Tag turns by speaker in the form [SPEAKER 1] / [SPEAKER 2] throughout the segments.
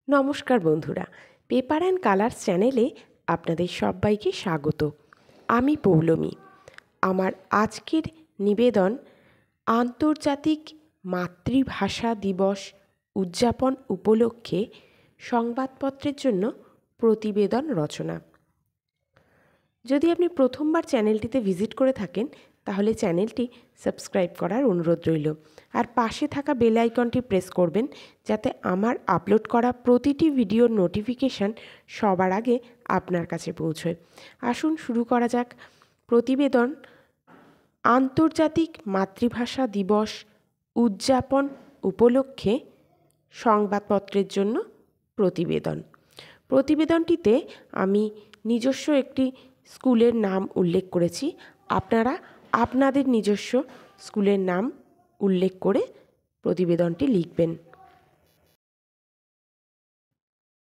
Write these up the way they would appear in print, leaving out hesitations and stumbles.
[SPEAKER 1] নমস্কার বন্ধুরা, paper and colours চ্যানেলে আপনাদের সবাইকে স্বাগত। আমি পৌলমী। আমার আজকের নিবেদন আন্তর্জাতিক মাতৃভাষা দিবস উদযাপন উপলক্ষে সংবাদপত্রের জন্য প্রতিবেদন রচনা। যদি আপনি প্রথমবার চ্যানেলটিতে ভিজিট করে থাকেন তাহলে চ্যানেলটি সাবস্ক্রাইব করার অনুরোধ রইল, আর পাশে থাকা বেল আইকনটি প্রেস করবেন যাতে আমার আপলোড করা প্রতিটি ভিডিওর নোটিফিকেশান সবার আগে আপনার কাছে পৌঁছয়। আসুন শুরু করা যাক প্রতিবেদন আন্তর্জাতিক মাতৃভাষা দিবস উদযাপন উপলক্ষে সংবাদপত্রের জন্য প্রতিবেদনটিতে আমি নিজস্ব একটি স্কুলের নাম উল্লেখ করেছি। আপনারা আপনাদের নিজস্ব স্কুলের নাম উল্লেখ করে প্রতিবেদনটি লিখবেন।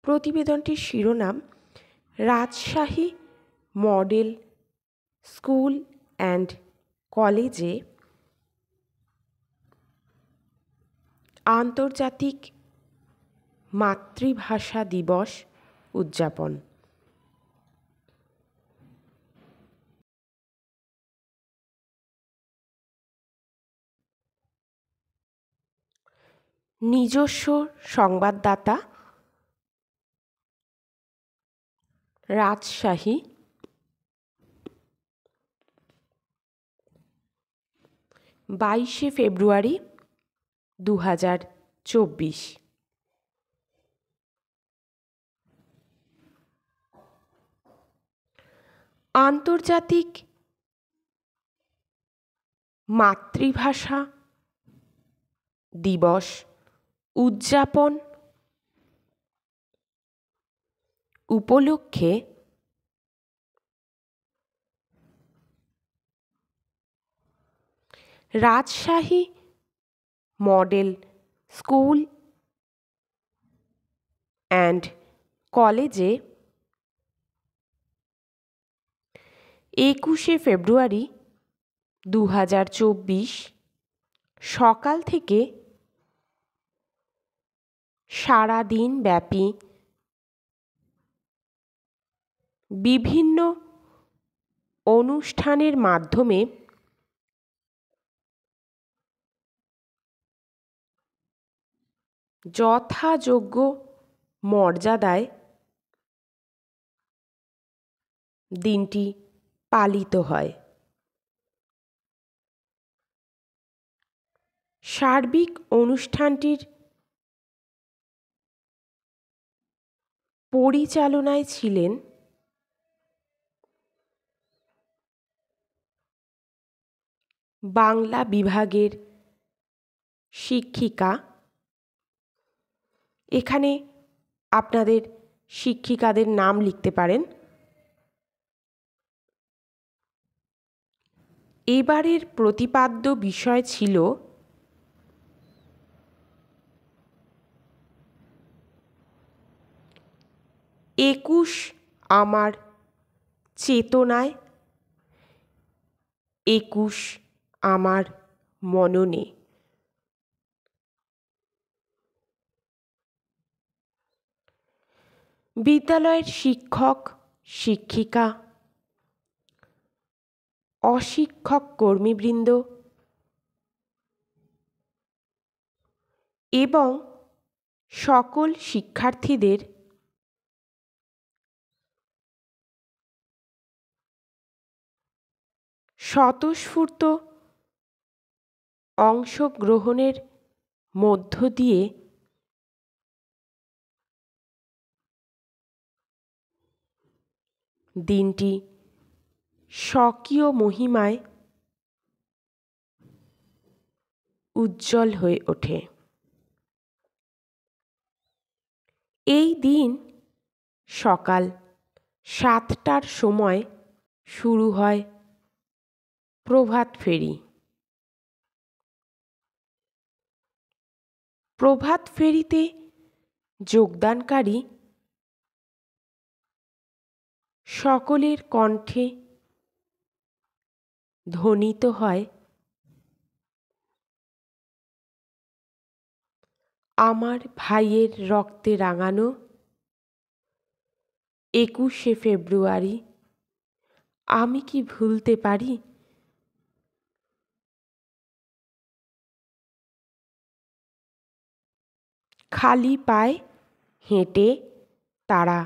[SPEAKER 1] প্রতিবেদনটির শিরোনাম রাজশাহী মডেল স্কুল অ্যান্ড কলেজে আন্তর্জাতিক মাতৃভাষা দিবস উদযাপন। নিজস্ব সংবাদদাতা রাজশাহী, 22শে ফেব্রুয়ারি 2024। আন্তর্জাতিক মাতৃভাষা দিবস উদযাপন উপলক্ষে রাজশাহী মডেল স্কুল অ্যান্ড কলেজে 21শে ফেব্রুয়ারি 2024 সকাল থেকে সারাদিন ব্যাপী বিভিন্ন অনুষ্ঠানের মাধ্যমে যথাযোগ্য মর্যাদায় দিনটি পালিত হয়। সার্বিক অনুষ্ঠানটির পরিচালনায় ছিলেন বাংলা বিভাগের শিক্ষিকা। এখানে আপনাদের শিক্ষিকাদের নাম লিখতে পারেন। এবারের প্রতিপাদ্য বিষয় ছিল একুশ আমার চেতনায়, একুশ আমার মননে। বিদ্যালয়ের শিক্ষক শিক্ষিকা, অশিক্ষক কর্মীবৃন্দ এবং সকল শিক্ষার্থীদের স্বতঃস্ফূর্ত অংশগ্রহণের মধ্য দিয়ে দিনটি স্বকীয় মহিমায় উজ্জ্বল হয়ে ওঠে। এই দিন সকাল 7টার সময় শুরু হয় প্রভাত ফেরি। প্রভাত ফেরিতে যোগদানকারী সকলের কণ্ঠে ধ্বনিত হয় আমার ভাইয়ের রক্তে রাঙানো 21শে ফেব্রুয়ারি আমি কি ভুলতে পারি? খালি পায়ে হেঁটে তারা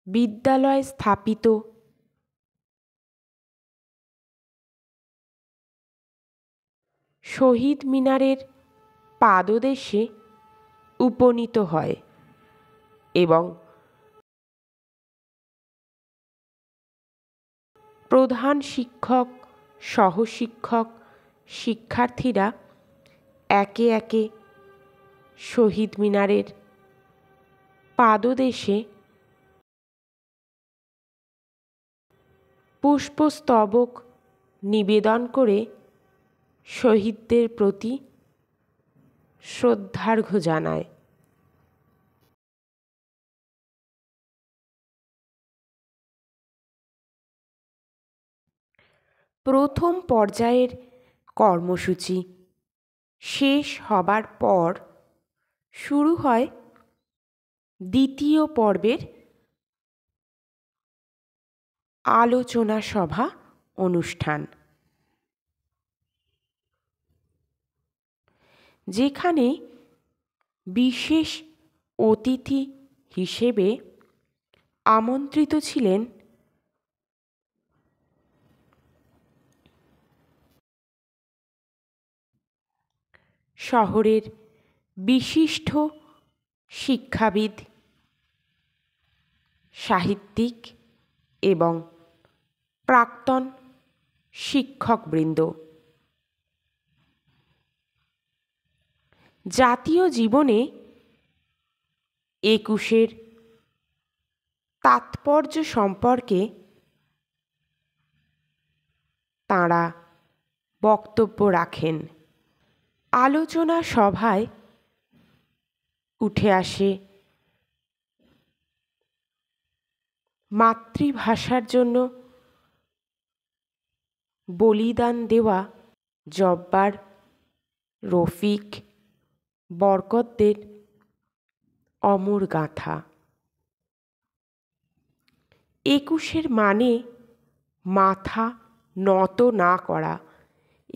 [SPEAKER 1] বিদ্যালয়ে স্থাপিত শহীদ মিনারের পাদদেশে উপনীত হয় এবং প্রধান শিক্ষক, সহশিক্ষক, শিক্ষার্থীরা একে একে শহীদ মিনারের পাদদেশে পুষ্পস্তবক নিবেদন করে শহীদদের প্রতি শ্রদ্ধার্ঘ্য জানায়। প্রথম পর্যায়ের কর্মসূচি শেষ হবার পর শুরু হয় দ্বিতীয় পর্বের আলোচনা সভা অনুষ্ঠান, যেখানে বিশেষ অতিথি হিসেবে আমন্ত্রিত ছিলেন শহরের বিশিষ্ট শিক্ষাবিদ, সাহিত্যিক এবং প্রাক্তন শিক্ষকবৃন্দ। জাতীয় জীবনে 21-এর তাৎপর্য সম্পর্কে তাঁরা বক্তব্য রাখেন। আলোচনা সভায় উঠে আসে মাতৃভাষার জন্য বলিদান দেওয়া জব্বার, রফিক, বরকতদের অমর গাথা। 21-এর মানে মাথা নত না করা।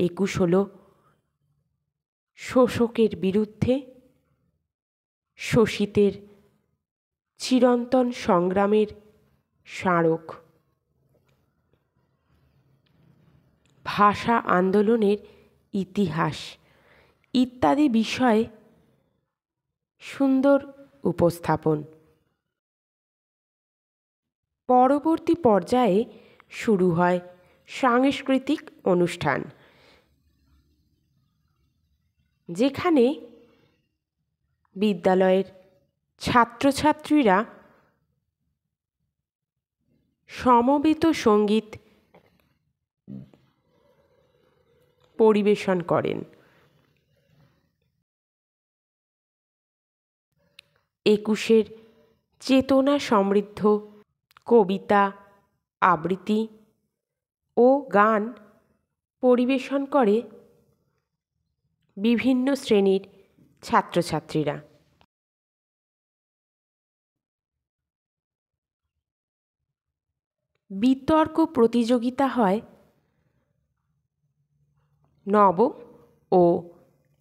[SPEAKER 1] 21 হলো শোষকের বিরুদ্ধে শোষিতের চিরন্তন সংগ্রামের স্মারক। ভাষা আন্দোলনের ইতিহাস ইত্যাদি বিষয়ে সুন্দর উপস্থাপন। পরবর্তী পর্যায়ে শুরু হয় সাংস্কৃতিক অনুষ্ঠান, যেখানে বিদ্যালয়ের ছাত্রছাত্রীরা সমবেত সঙ্গীত পরিবেশন করেন। 21-এর চেতনা সমৃদ্ধ কবিতা, আবৃত্তি ও গান পরিবেশন করে বিভিন্ন শ্রেণীর ছাত্রছাত্রীরা। বিতর্ক প্রতিযোগিতা হয় নবম ও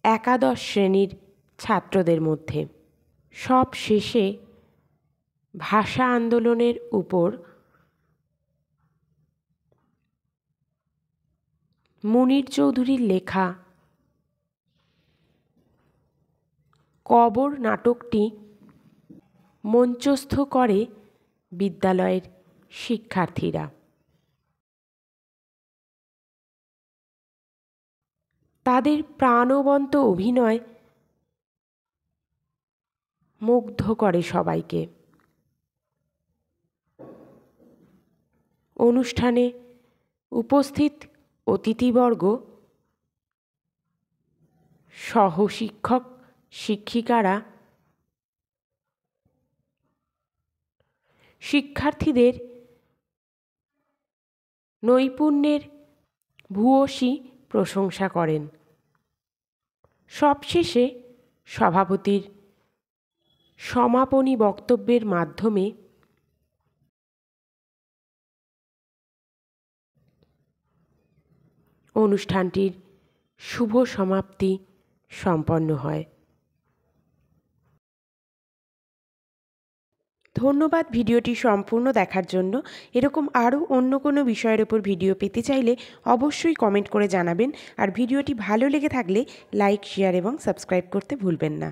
[SPEAKER 1] একাদশ শ্রেণীর ছাত্রদের মধ্যে। সব শেষে ভাষা আন্দোলনের উপর মুনির চৌধুরীর লেখা কবর নাটকটি মঞ্চস্থ করে বিদ্যালয়ের শিক্ষার্থীরা। তাদের প্রাণবন্ত অভিনয় মুগ্ধ করে সবাইকে। অনুষ্ঠানে উপস্থিত অতিথিবর্গ, সহশিক্ষক শিক্ষিকারা শিক্ষার্থীদের নৈপুণ্যের ভূয়সী প্রশংসা করেন। সবশেষে সভাপতির সমাপনী বক্তব্যের মাধ্যমে অনুষ্ঠানটির শুভ সমাপ্তি সম্পন্ন হয়। ধন্যবাদ ভিডিওটি সম্পূর্ণ দেখার জন্য। এরকম আরও অন্য কোনো বিষয়ের উপর ভিডিও পেতে চাইলে অবশ্যই কমেন্ট করে জানাবেন। আর ভিডিওটি ভালো লেগে থাকলে লাইক, শেয়ার এবং সাবস্ক্রাইব করতে ভুলবেন না।